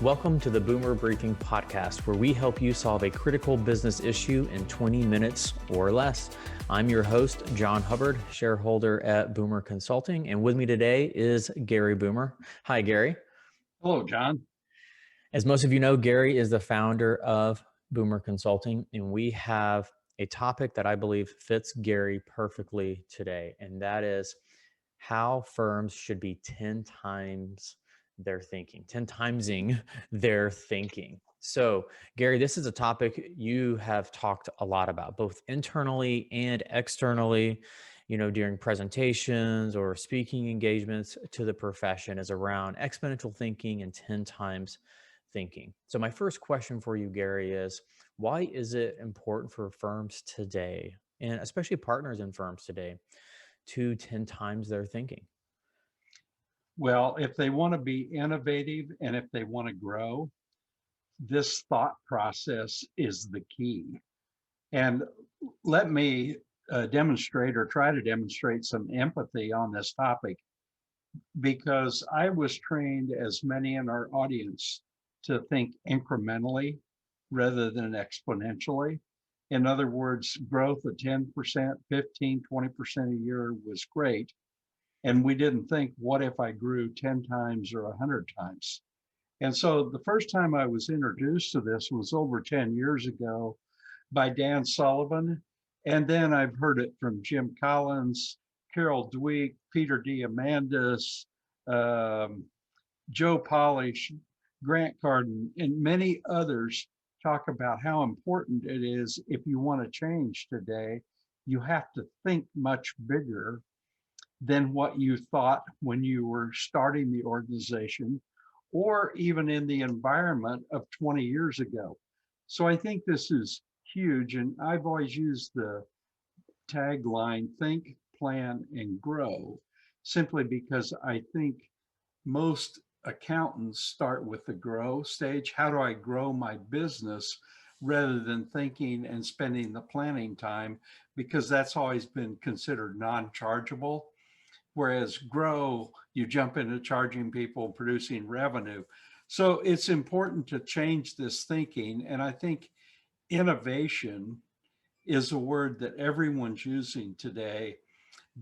Welcome to the Boomer Briefing Podcast, where we help you solve a critical business issue in 20 minutes or less. I'm your host, Jon Hubbard, shareholder at Boomer Consulting, and with me today is Gary Boomer. Hi, Gary. Hello, John. As most of you know, Gary is the founder of Boomer Consulting, and we have a topic that I believe fits Gary perfectly today, and that is how firms should be 10 times their thinking, 10 timesing their thinking. So, Gary, this is a topic you have talked a lot about, both internally and externally, during presentations or speaking engagements to the profession, is around exponential thinking and 10 times thinking. So my first question for you, Gary, is why is it important for firms today, and especially partners in firms today, to 10 times their thinking? Well, if they want to be innovative and if they want to grow, this thought process is the key. And let me demonstrate or try to demonstrate some empathy on this topic, because I was trained, as many in our audience, to think incrementally rather than exponentially. In other words, growth of 10%, 15, 20% a year was great. And we didn't think, what if I grew 10 times or 100 times? And so the first time I was introduced to this was over 10 years ago by Dan Sullivan. And then I've heard it from Jim Collins, Carol Dweck, Peter Diamandis, Joe Polish, Grant Cardin, and many others talk about how important it is. If you want to change today, you have to think much bigger than what you thought when you were starting the organization, or even in the environment of 20 years ago. So I think this is huge. And I've always used the tagline, think, plan, and grow, simply because I think most accountants start with the grow stage. How do I grow my business, rather than thinking and spending the planning time, because that's always been considered non-chargeable. Whereas grow, you jump into charging people, producing revenue. So it's important to change this thinking. And I think innovation is a word that everyone's using today,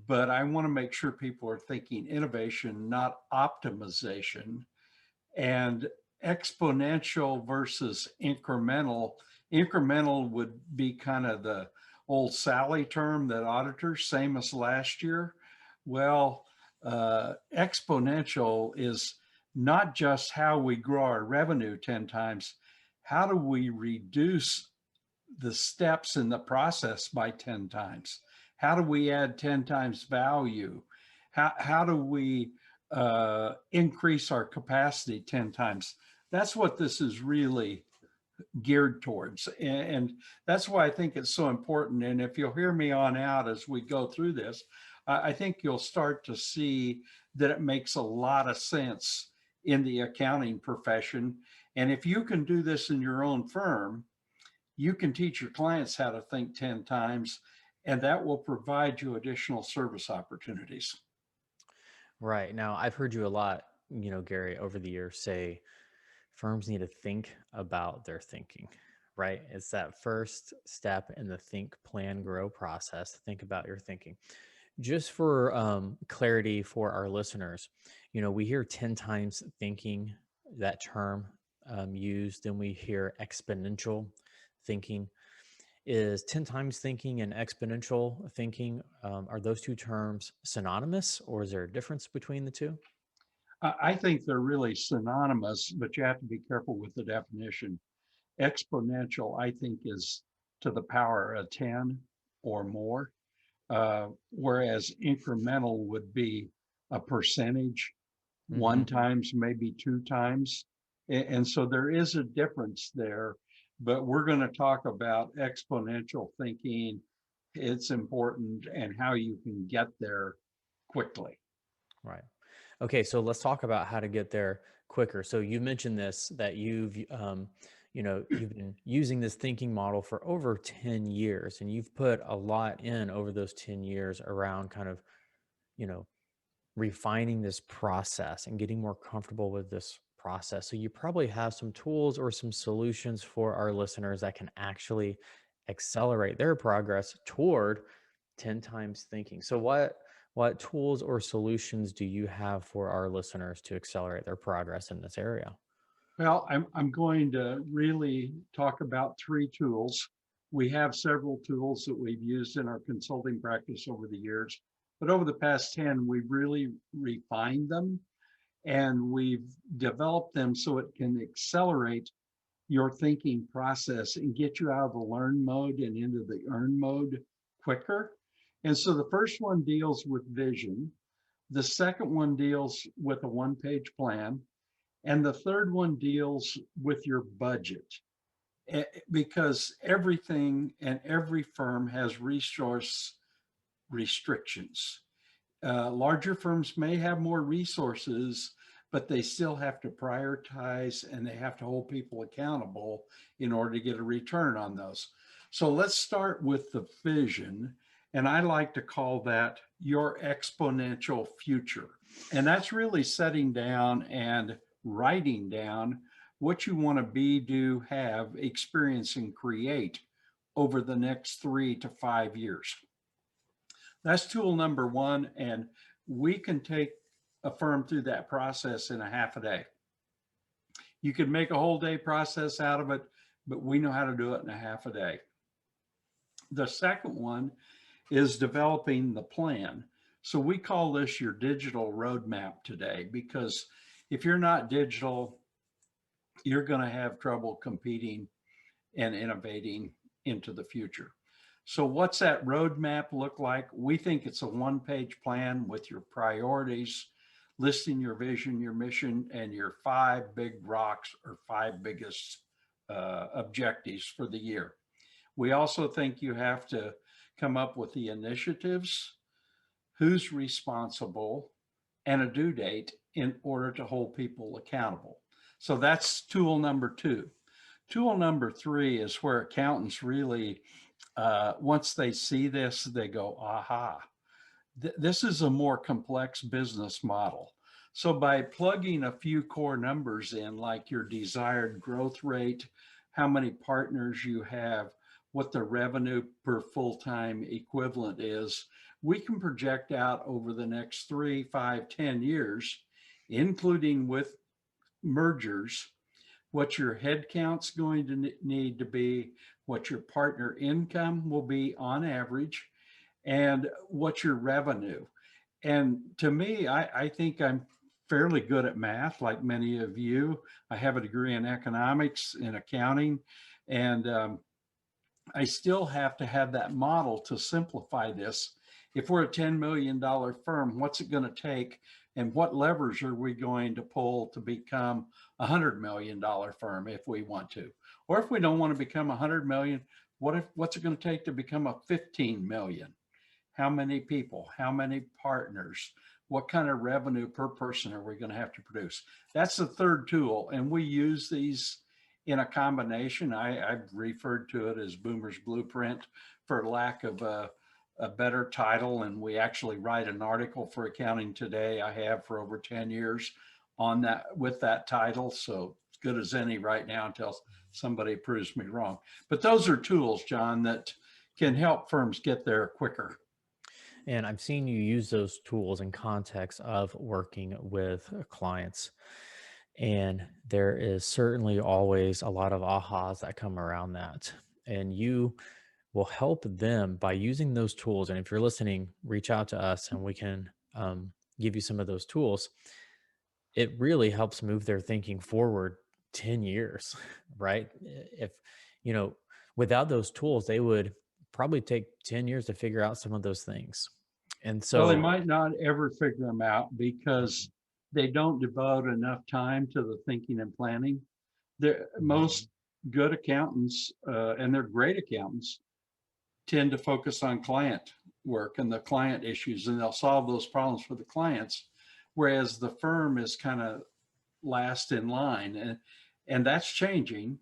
but I want to make sure people are thinking innovation, not optimization. And exponential versus incremental. Incremental would be kind of the old Sally term that auditors, same as last year. Well, exponential is not just how we grow our revenue 10 times, how do we reduce the steps in the process by 10 times? How do we add 10 times value? How do we increase our capacity 10 times? That's what this is really geared towards. And that's why I think it's so important. And if you'll hear me on out as we go through this, I think you'll start to see that it makes a lot of sense in the accounting profession. And if you can do this in your own firm, you can teach your clients how to think 10 times, and that will provide you additional service opportunities. Right. Now, I've heard you a lot, Gary, over the years say firms need to think about their thinking, right? It's that first step in the think, plan, grow process. Think about your thinking. Just for clarity for our listeners, we hear 10 times thinking, that term used, and we hear exponential thinking. Is 10 times thinking and exponential thinking, are those two terms synonymous, or is there a difference between the two? I think they're really synonymous, but you have to be careful with the definition. Exponential, I think, is to the power of 10 or more, whereas incremental would be a percentage, one times, maybe two times. And so there is a difference there, but we're going to talk about exponential thinking, its important, and how you can get there quickly. Right. Okay, so let's talk about how to get there quicker. So you mentioned this, that you've been using this thinking model for over 10 years, and you've put a lot in over those 10 years around kind of, refining this process and getting more comfortable with this process. So you probably have some tools or some solutions for our listeners that can actually accelerate their progress toward 10 times thinking. So what tools or solutions do you have for our listeners to accelerate their progress in this area? Well, I'm going to really talk about three tools. We have several tools that we've used in our consulting practice over the years, but over the past 10, we've really refined them and we've developed them so it can accelerate your thinking process and get you out of the learn mode and into the earn mode quicker. And so the first one deals with vision. The second one deals with a one-page plan. And the third one deals with your budget. Because everything and every firm has resource restrictions. Larger firms may have more resources, but they still have to prioritize and they have to hold people accountable in order to get a return on those. So let's start with the vision. And I like to call that your exponential future. And that's really setting down and writing down what you want to be, do, have, experience, and create over the next 3 to 5 years. That's tool number one. And we can take a firm through that process in a half a day. You could make a whole day process out of it, but we know how to do it in a half a day. The second one is developing the plan. So we call this your digital roadmap today, because if you're not digital, you're going to have trouble competing and innovating into the future. So what's that roadmap look like? We think it's a one-page plan with your priorities, listing your vision, your mission, and your 5 big rocks or 5 biggest objectives for the year. We also think you have to come up with the initiatives, who's responsible, and a due date in order to hold people accountable. So that's tool number 2. Tool number 3 is where accountants really, once they see this, they go, aha, this is a more complex business model. So by plugging a few core numbers in, like your desired growth rate, how many partners you have, what the revenue per full-time equivalent is, we can project out over the next 3, 5, 10 years, including with mergers, what your headcount's going to need to be, what your partner income will be on average, and what's your revenue. And to me, I think I'm fairly good at math, like many of you. I have a degree in economics and accounting, and I still have to have that model to simplify this. If we're a $10 million firm, what's it going to take? And what levers are we going to pull to become a $100 million firm if we want to? Or if we don't want to become 100 million, what's it going to take to become a 15 million? How many people? How many partners? What kind of revenue per person are we going to have to produce? That's the third tool. And we use these in a combination. I've referred to it as Boomer's Blueprint for lack of a better title. And we actually write an article for Accounting Today. I have for over 10 years on that with that title. So as good as any right now until somebody proves me wrong. But those are tools, John, that can help firms get there quicker. And I've seen you use those tools in context of working with clients. And there is certainly always a lot of ahas that come around that. And you will help them by using those tools. And if you're listening, reach out to us and we can give you some of those tools. It really helps move their thinking forward 10 years, right? If, you know, without those tools, they would probably take 10 years to figure out some of those things. And Well, they so, might not ever figure them out because they don't devote enough time to the thinking and planning. Most good accountants, and they're great accountants, tend to focus on client work and the client issues, and they'll solve those problems for the clients, whereas the firm is kind of last in line, and that's changing.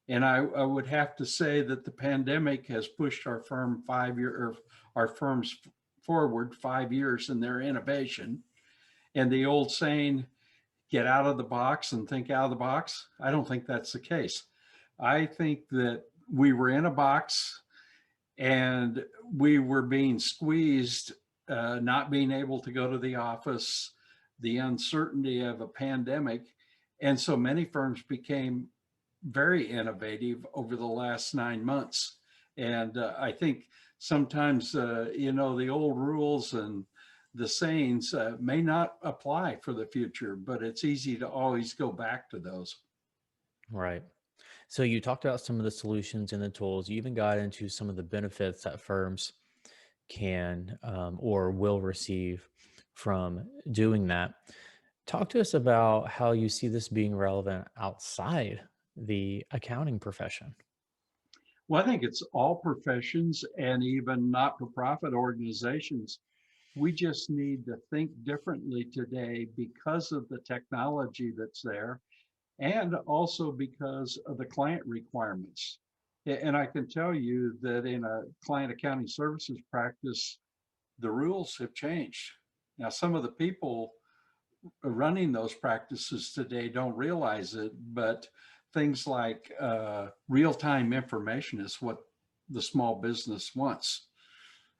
And I would have to say that the pandemic has pushed our firm 5 year or our firms forward 5 years in their innovation. And the old saying, get out of the box and think out of the box. I don't think that's the case. I think that we were in a box and we were being squeezed, not being able to go to the office, the uncertainty of a pandemic. And so many firms became very innovative over the last 9 months. And I think sometimes, the old rules and the sayings may not apply for the future, but it's easy to always go back to those. Right. So you talked about some of the solutions and the tools. You even got into some of the benefits that firms can or will receive from doing that. Talk to us about how you see this being relevant outside the accounting profession. Well, I think it's all professions and even not for profit organizations. We just need to think differently today because of the technology that's there and also because of the client requirements. And I can tell you that in a client accounting services practice, the rules have changed. Now, some of the people running those practices today don't realize it, but things like real-time information is what the small business wants.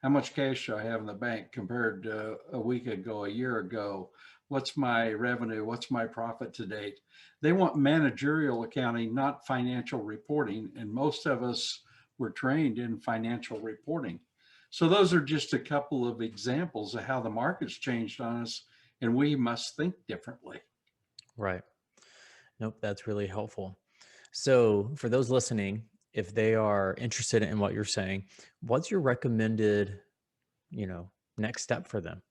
How much cash do I have in the bank compared to a week ago, a year ago? What's my revenue? What's my profit to date? They want managerial accounting, not financial reporting. And most of us were trained in financial reporting. So those are just a couple of examples of how the market's changed on us, and we must think differently. Right. Nope, that's really helpful. So, for those listening, if they are interested in what you're saying, what's your recommended, next step for them?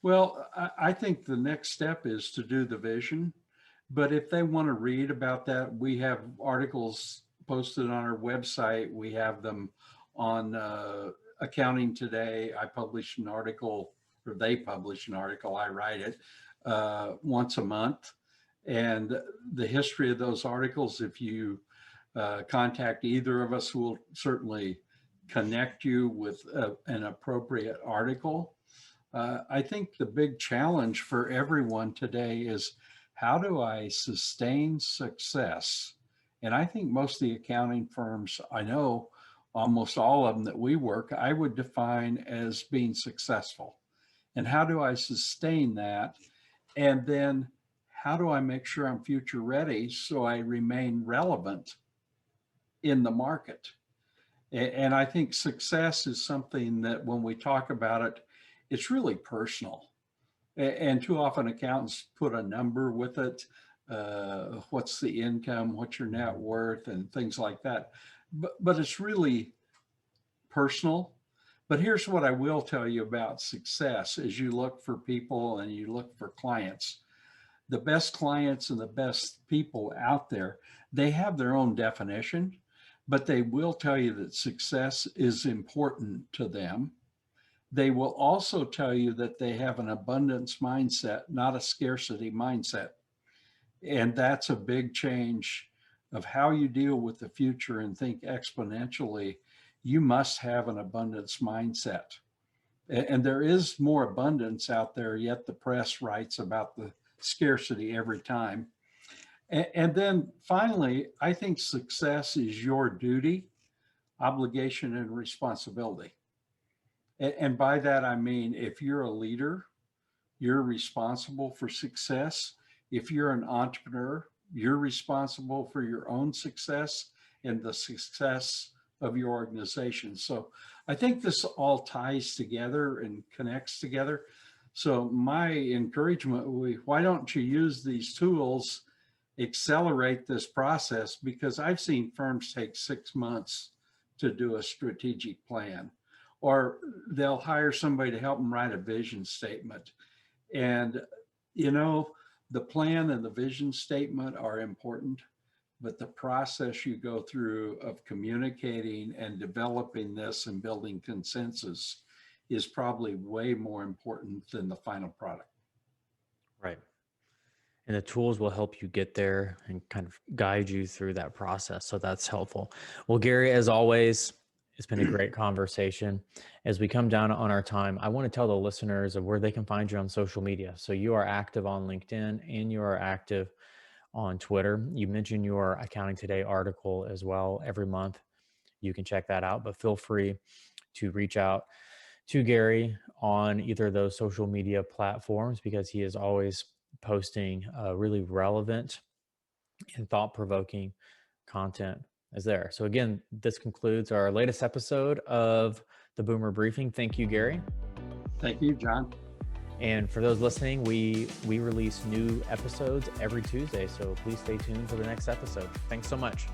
Well, I think the next step is to do the vision. But if they want to read about that, we have articles posted on our website. We have them on Accounting Today. I publish an article, or they publish an article, I write it once a month. And the history of those articles, if you contact either of us, will certainly connect you with an appropriate article. I think the big challenge for everyone today is how do I sustain success? And I think most of the accounting firms I know, almost all of them that we work, I would define as being successful. And how do I sustain that? And then how do I make sure I'm future ready so I remain relevant in the market? And I think success is something that when we talk about it, it's really personal. And too often accountants put a number with it. What's the income? What's your net worth? And things like that. But it's really personal. But here's what I will tell you about success as you look for people and you look for clients. The best clients and the best people out there, they have their own definition, but they will tell you that success is important to them. They will also tell you that they have an abundance mindset, not a scarcity mindset. And that's a big change of how you deal with the future and think exponentially. You must have an abundance mindset. And there is more abundance out there, yet the press writes about the scarcity every time. And then finally, I think success is your duty, obligation, and responsibility. And by that, I mean, if you're a leader, you're responsible for success. If you're an entrepreneur, you're responsible for your own success and the success of your organization. So I think this all ties together and connects together. So my encouragement would be, why don't you use these tools, accelerate this process? Because I've seen firms take 6 months to do a strategic plan, or they'll hire somebody to help them write a vision statement. And, you know, the plan and the vision statement are important, but the process you go through of communicating and developing this and building consensus is probably way more important than the final product. Right. And the tools will help you get there and kind of guide you through that process. So that's helpful. Well, Gary, as always, It's been a great conversation. As we come down on our time, I want to tell the listeners of where they can find you on social media. So you are active on LinkedIn and you are active on Twitter. You mentioned your Accounting Today article as well every month. You can check that out, but feel free to reach out to Gary on either of those social media platforms because he is always posting really relevant and thought provoking content is there. So, again, this concludes our latest episode of the Boomer Briefing. Thank you, Gary. Thank you, John. And for those listening, we release new episodes every Tuesday. So please stay tuned for the next episode. Thanks so much.